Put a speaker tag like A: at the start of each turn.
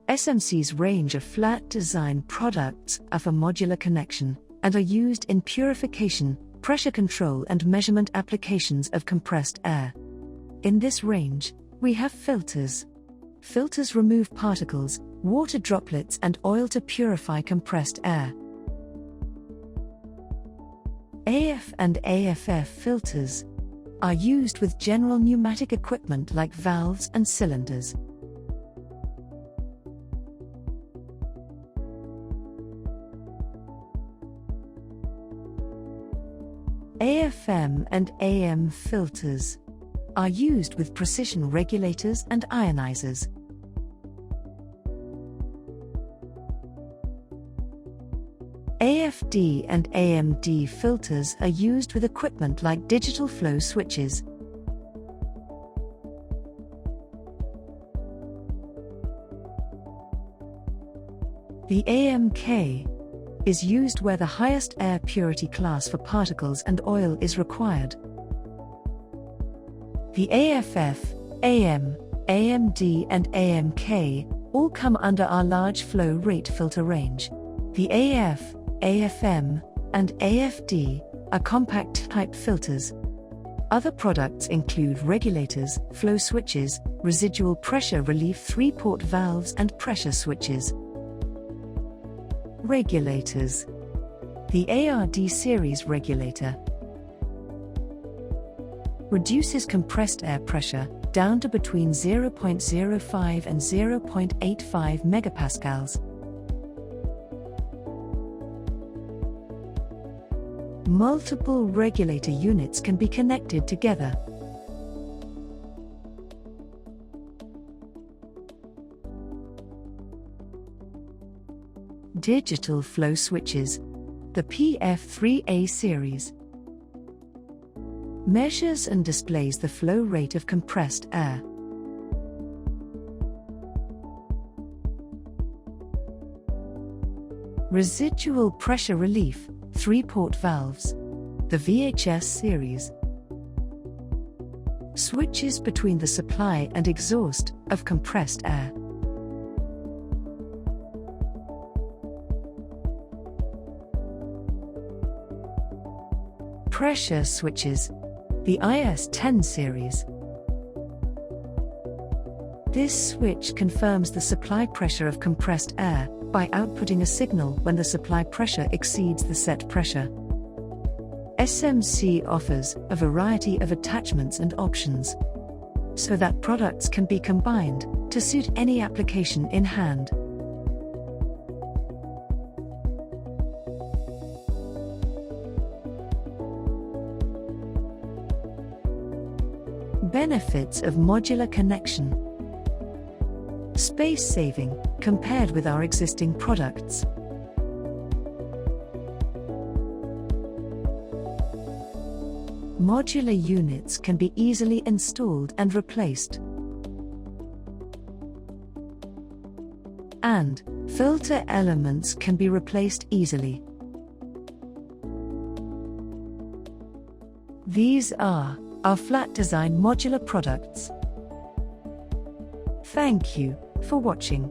A: SMC's range of flat design products are for modular connection and are used in purification, pressure control and measurement applications of compressed air. In this range, we have filters. Filters remove particles, water droplets and oil to purify compressed air. AF and AFF filters are used with general pneumatic equipment like valves and cylinders. AFM and AM filters are used with precision regulators and ionizers. AFD and AMD filters are used with equipment like digital flow switches. The AMK is used where the highest air purity class for particles and oil is required. The AFF, AM, AMD and AMK all come under our large flow rate filter range. The AF, AFM, and AFD are compact type filters. Other products include regulators, flow switches, residual pressure relief 3-port valves and pressure switches. Regulators. The ARD series regulator reduces compressed air pressure down to between 0.05 and 0.85 megapascals. Multiple regulator units can be connected together. Digital flow switches. The PF3A series measures and displays the flow rate of compressed air. Residual pressure relief, 3-port valves. The VHS series switches between the supply and exhaust of compressed air. Pressure switches. The IS-10 series. This switch confirms the supply pressure of compressed air by outputting a signal when the supply pressure exceeds the set pressure. SMC offers a variety of attachments and options so that products can be combined to suit any application in hand. Benefits of modular connection. Space saving, compared with our existing products. Modular units can be easily installed and replaced. And filter elements can be replaced easily. These are our flat design modular products. Thank you for watching.